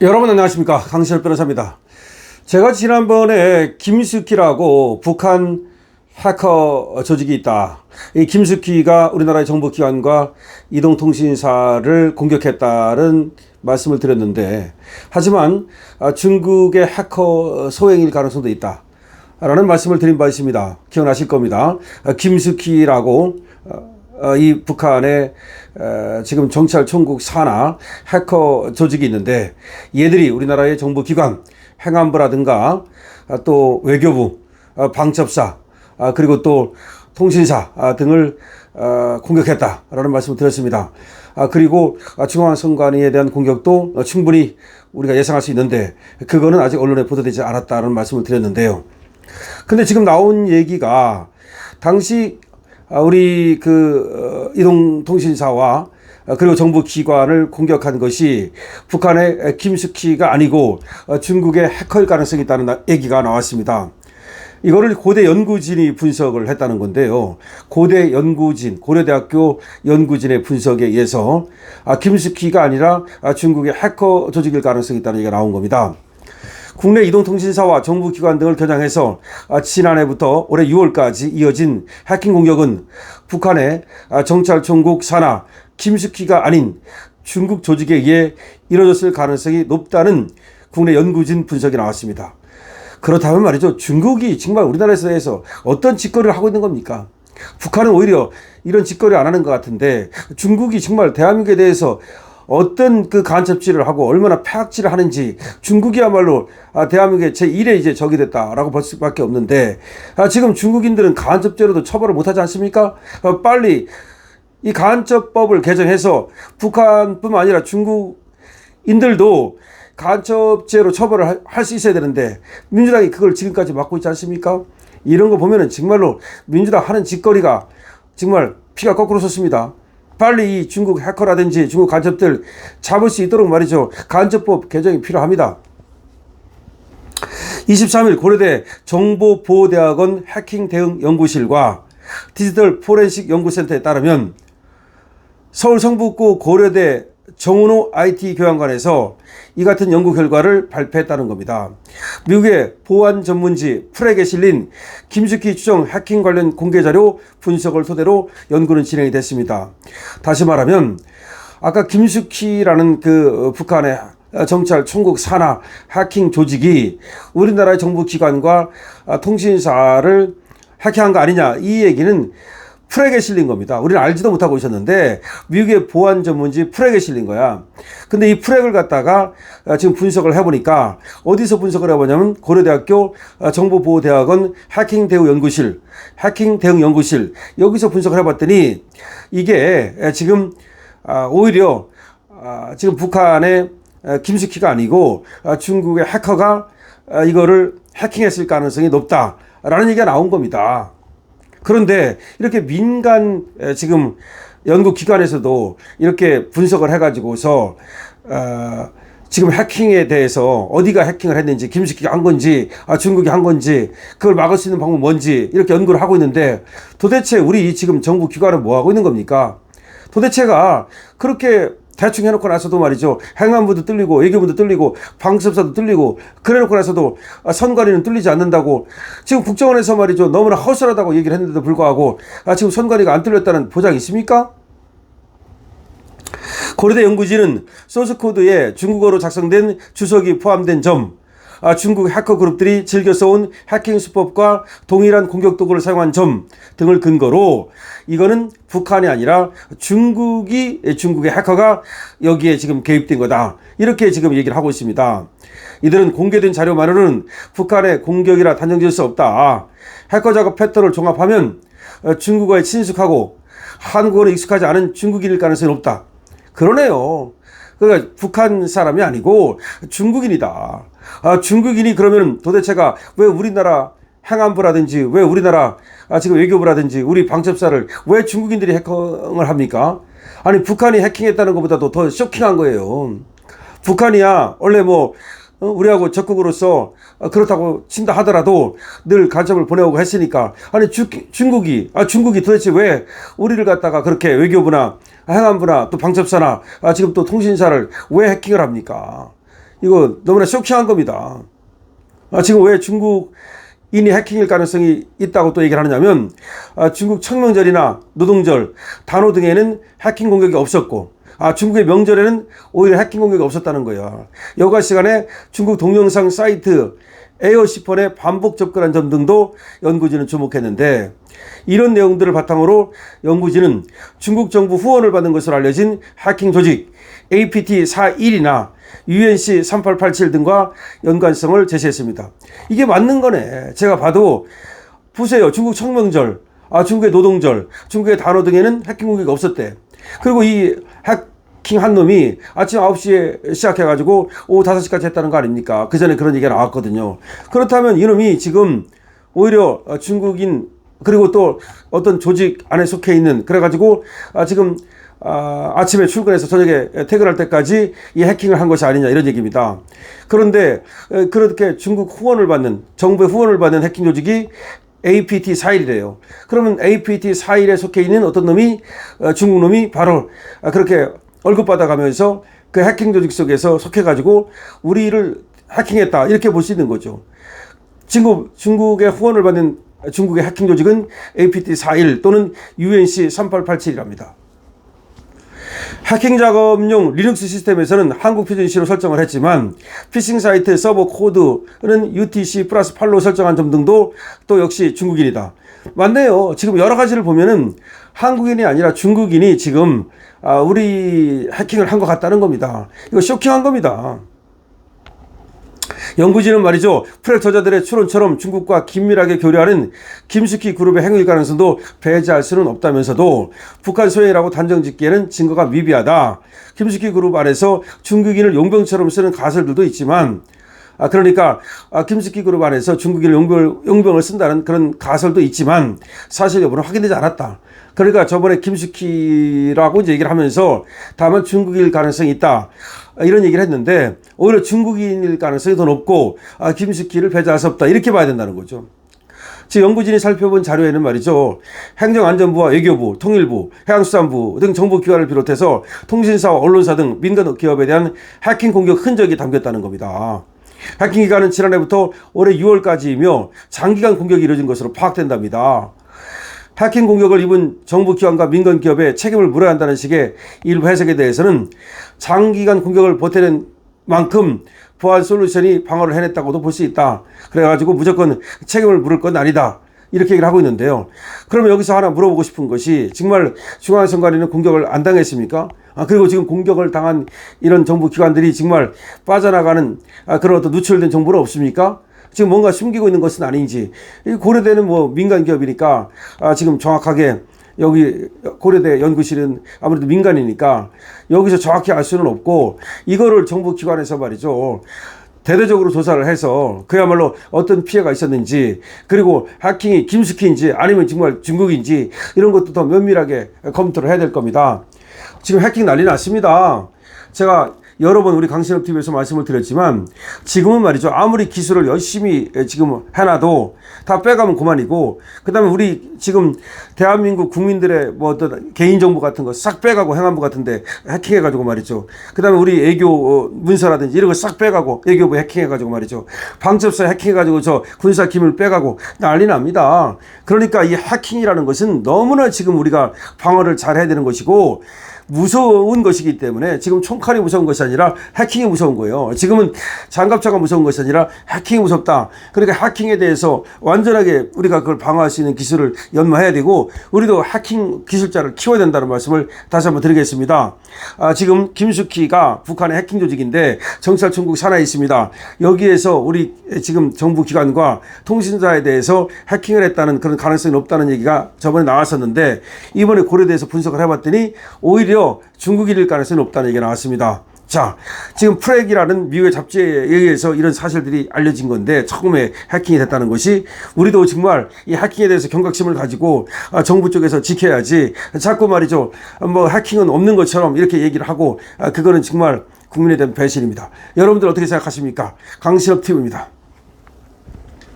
여러분 안녕하십니까, 강시열 변호사입니다. 제가 지난번에 김숙희라고 북한 해커 조직이 있다, 이 김숙희가 우리나라의 정보기관과 이동통신사를 공격했다는 말씀을 드렸는데, 하지만 중국의 해커 소행일 가능성도 있다 라는 말씀을 드린 바 있습니다. 기억나실 겁니다. 김숙희라고 이 북한의 지금 정찰 총국 산하 해커 조직이 있는데, 얘들이 우리나라의 정보기관 행안부라든가 또 외교부, 방첩사, 그리고 또 통신사 등을 공격했다라는 말씀을 드렸습니다. 그리고 중앙선관위에 대한 공격도 충분히 우리가 예상할 수 있는데, 그거는 아직 언론에 보도되지 않았다는 말씀을 드렸는데요. 근데 지금 나온 얘기가 당시 우리 이동통신사와 그리고 정부기관을 공격한 것이 북한의 김숙희가 아니고 중국의 해커일 가능성이 있다는 얘기가 나왔습니다. 이거를 고대 연구진이 분석을 했다는 건데요. 고대 연구진, 고려대학교 연구진의 분석에 의해서 김숙희가 아니라 중국의 해커 조직일 가능성이 있다는 얘기가 나온 겁니다. 국내 이동통신사와 정부기관 등을 겨냥해서 지난해부터 올해 6월까지 이어진 해킹 공격은 북한의 정찰총국 산하 김숙희가 아닌 중국 조직에 의해 이뤄졌을 가능성이 높다는 국내 연구진 분석이 나왔습니다. 그렇다면 말이죠, 중국이 정말 우리나라에서 어떤 짓거리를 하고 있는 겁니까? 북한은 오히려 이런 짓거리 안 하는 것 같은데, 중국이 정말 대한민국에 대해서 어떤 간첩질을 하고 얼마나 폐악질을 하는지, 중국이야말로 대한민국의 제1의 이제 적이 됐다라고 볼 수밖에 없는데, 지금 중국인들은 간첩죄로도 처벌을 못하지 않습니까? 빨리 이 간첩법을 개정해서 북한뿐만 아니라 중국인들도 간첩죄로 처벌을 할 수 있어야 되는데, 민주당이 그걸 지금까지 막고 있지 않습니까? 이런 거 보면은 정말로 민주당 하는 짓거리가 정말 피가 거꾸로 솟습니다. 빨리 이 중국 해커라든지 중국 간첩들 잡을 수 있도록 말이죠, 간첩법 개정이 필요합니다. 23일 고려대 정보보호대학원 해킹 대응 연구실과 디지털 포렌식 연구센터에 따르면 서울 성북구 고려대 정은호 IT 교양관에서 이 같은 연구 결과를 발표했다는 겁니다. 미국의 보안 전문지 프렉에 실린 김숙희 추정 해킹 관련 공개자료 분석을 토대로 연구는 진행이 됐습니다. 다시 말하면 아까 김숙희라는 북한의 정찰 총국 산하 해킹 조직이 우리나라의 정부기관과 통신사를 해킹한 거 아니냐, 이 얘기는 프렉에 실린 겁니다. 우리는 알지도 못하고 있었는데 미국의 보안 전문지 프렉에 실린 거야. 근데 이 프렉을 갖다가 지금 분석을 해보니까, 어디서 분석을 해보냐면 고려대학교 정보보호대학원 해킹 대응 연구실, 여기서 분석을 해봤더니 이게 지금 오히려 지금 북한의 김숙희가 아니고 중국의 해커가 이거를 해킹했을 가능성이 높다라는 얘기가 나온 겁니다. 그런데 이렇게 민간 지금 연구기관에서도 이렇게 분석을 해가지고서 지금 해킹에 대해서 어디가 해킹을 했는지, 김숙희가 한 건지 중국이 한 건지, 그걸 막을 수 있는 방법은 뭔지 이렇게 연구를 하고 있는데, 도대체 우리 지금 정부기관은 뭐 하고 있는 겁니까? 도대체가 그렇게 대충 해놓고 나서도 말이죠, 행안부도 뚫리고 외교부도 뚫리고 방첩사도 뚫리고 그래놓고 나서도 선관위는 뚫리지 않는다고, 지금 국정원에서 말이죠, 너무나 허술하다고 얘기를 했는데도 불구하고 지금 선관위가 안 뚫렸다는 보장이 있습니까? 고려대 연구진은 소스코드에 중국어로 작성된 주석이 포함된 점, 중국 해커 그룹들이 즐겨 써온 해킹 수법과 동일한 공격 도구를 사용한 점 등을 근거로, 이거는 북한이 아니라 중국의 해커가 여기에 지금 개입된 거다, 이렇게 지금 얘기를 하고 있습니다. 이들은 공개된 자료만으로는 북한의 공격이라 단정지을 수 없다. 해커 작업 패턴을 종합하면 중국어에 친숙하고 한국어에 익숙하지 않은 중국인일 가능성이 높다. 그러네요. 그러니까 북한 사람이 아니고 중국인이다. 중국인이 그러면 도대체가 왜 우리나라 행안부라든지, 왜 우리나라 지금 외교부라든지 우리 방첩사를 왜 중국인들이 해킹을 합니까? 아니, 북한이 해킹했다는 것보다도 더 쇼킹한 거예요. 북한이야 원래 우리하고 적국으로서 그렇다고 친다 하더라도 늘 간첩을 보내오고 했으니까, 아니 중국이 도대체 왜 우리를 갖다가 그렇게 외교부나 행안부나 또 방첩사나 지금 또 통신사를 왜 해킹을 합니까? 이거 너무나 쇼킹한 겁니다. 지금 왜 중국인이 해킹일 가능성이 있다고 또 얘기를 하느냐면, 중국 청명절이나 노동절, 단오 등에는 해킹 공격이 없었고, 중국의 명절에는 오히려 해킹 공격이 없었다는 거예요. 여가 시간에 중국 동영상 사이트 에어시폰에 반복 접근한 점 등도 연구진은 주목했는데, 이런 내용들을 바탕으로 연구진은 중국 정부 후원을 받는 것으로 알려진 해킹 조직 APT41이나 UNC 3887 등과 연관성을 제시했습니다. 이게 맞는 거네. 제가 봐도 보세요. 중국 청명절, 중국의 노동절, 중국의 단오 등에는 해킹 공격이 없었대. 그리고 이 해킹한 놈이 아침 9시에 시작해가지고 오후 5시까지 했다는 거 아닙니까? 그 전에 그런 얘기가 나왔거든요. 그렇다면 이놈이 지금 오히려 중국인, 그리고 또 어떤 조직 안에 속해 있는, 그래가지고 지금 아침에 출근해서 저녁에 퇴근할 때까지 이 해킹을 한 것이 아니냐, 이런 얘기입니다. 그런데 그렇게 중국 후원을 받는, 정부의 후원을 받는 해킹 조직이 APT41이래요. 그러면 APT41에 속해 있는 어떤 놈이, 중국 놈이 바로 그렇게 월급 받아가면서 그 해킹 조직 속에서 속해가지고 우리를 해킹했다, 이렇게 볼 수 있는 거죠. 중국의 후원을 받는 중국의 해킹 조직은 APT41 또는 UNC 3887이랍니다. 해킹 작업용 리눅스 시스템에서는 한국 표준시로 설정을 했지만, 피싱 사이트 서버 코드는 UTC+8로 설정한 점 등도 또 역시 중국인이다. 맞네요. 지금 여러 가지를 보면은 한국인이 아니라 중국인이 지금 우리 해킹을 한 것 같다는 겁니다. 이거 쇼킹한 겁니다. 연구진은 말이죠, 프렉 저자들의 추론처럼 중국과 긴밀하게 교류하는 김숙희 그룹의 행위일 가능성도 배제할 수는 없다면서도 북한 소행이라고 단정 짓기에는 증거가 미비하다. 김숙희 그룹 안에서 중국인을 용병처럼 쓰는 가설들도 있지만, 그러니까 김숙희 그룹 안에서 중국인을 용병을 쓴다는 그런 가설도 있지만 사실 여부는 확인되지 않았다. 그러니까 저번에 김숙희라고 이제 얘기를 하면서 다만 중국인일 가능성이 있다, 이런 얘기를 했는데, 오히려 중국인일 가능성이 더 높고 김숙희를 배제할 수 없다, 이렇게 봐야 된다는 거죠. 지금 연구진이 살펴본 자료에는 말이죠, 행정안전부와 외교부, 통일부, 해양수산부 등 정부기관을 비롯해서 통신사와 언론사 등 민간 기업에 대한 해킹 공격 흔적이 담겼다는 겁니다. 해킹 기간은 지난해부터 올해 6월까지이며 장기간 공격이 이루어진 것으로 파악된답니다. 해킹 공격을 입은 정부기관과 민간기업에 책임을 물어야 한다는 식의 일부 해석에 대해서는 장기간 공격을 버텨낸 만큼 보안 솔루션이 방어를 해냈다고도 볼 수 있다. 그래가지고 무조건 책임을 물을 건 아니다, 이렇게 얘기를 하고 있는데요. 그러면 여기서 하나 물어보고 싶은 것이, 정말 중앙선관위는 공격을 안 당했습니까? 그리고 지금 공격을 당한 이런 정부 기관들이 정말 빠져나가는 그런 어떤 누출된 정보는 없습니까? 지금 뭔가 숨기고 있는 것은 아닌지. 고려대는 뭐 민간 기업이니까 지금 정확하게, 여기 고려대 연구실은 아무래도 민간이니까 여기서 정확히 알 수는 없고, 이거를 정부 기관에서 말이죠, 대대적으로 조사를 해서 그야말로 어떤 피해가 있었는지, 그리고 해킹이 김숙희인지 아니면 정말 중국인지, 이런 것도 더 면밀하게 검토를 해야 될 겁니다. 지금 해킹 난리 났습니다. 제가 여러 번 우리 강신업TV에서 말씀을 드렸지만, 지금은 말이죠, 아무리 기술을 열심히 지금 해놔도 다 빼가면 그만이고, 그 다음에 우리 지금 대한민국 국민들의 뭐 어떤 개인정보 같은 거 싹 빼가고, 행안부 같은데 해킹해가지고 말이죠, 그 다음에 우리 애교 문서라든지 이런 거 싹 빼가고, 애교부 해킹해가지고 말이죠, 방첩사 해킹해가지고 저 군사 기밀 빼가고 난리 납니다. 그러니까 이 해킹이라는 것은 너무나 지금 우리가 방어를 잘 해야 되는 것이고, 무서운 것이기 때문에, 지금 총칼이 무서운 것이 아니라 해킹이 무서운 거예요. 지금은 장갑차가 무서운 것이 아니라 해킹이 무섭다. 그러니까 해킹에 대해서 완전하게 우리가 그걸 방어할 수 있는 기술을 연마해야 되고, 우리도 해킹 기술자를 키워야 된다는 말씀을 다시 한번 드리겠습니다. 지금 김숙희가 북한의 해킹 조직인데 정찰총국 산하에 있습니다. 여기에서 우리 지금 정부기관과 통신사에 대해서 해킹을 했다는 그런 가능성이 높다는 얘기가 저번에 나왔었는데, 이번에 고려대에서 분석을 해봤더니 오히려 중국인일 가능성이 높다는 얘기가 나왔습니다. 자, 지금 프렉이라는 미국의 잡지에 의해서 이런 사실들이 알려진 건데, 처음에 해킹이 됐다는 것이, 우리도 정말 이 해킹에 대해서 경각심을 가지고 정부 쪽에서 지켜야지, 자꾸 말이죠, 뭐 해킹은 없는 것처럼 이렇게 얘기를 하고, 그거는 정말 국민에 대한 배신입니다. 여러분들 어떻게 생각하십니까? 강신업TV입니다.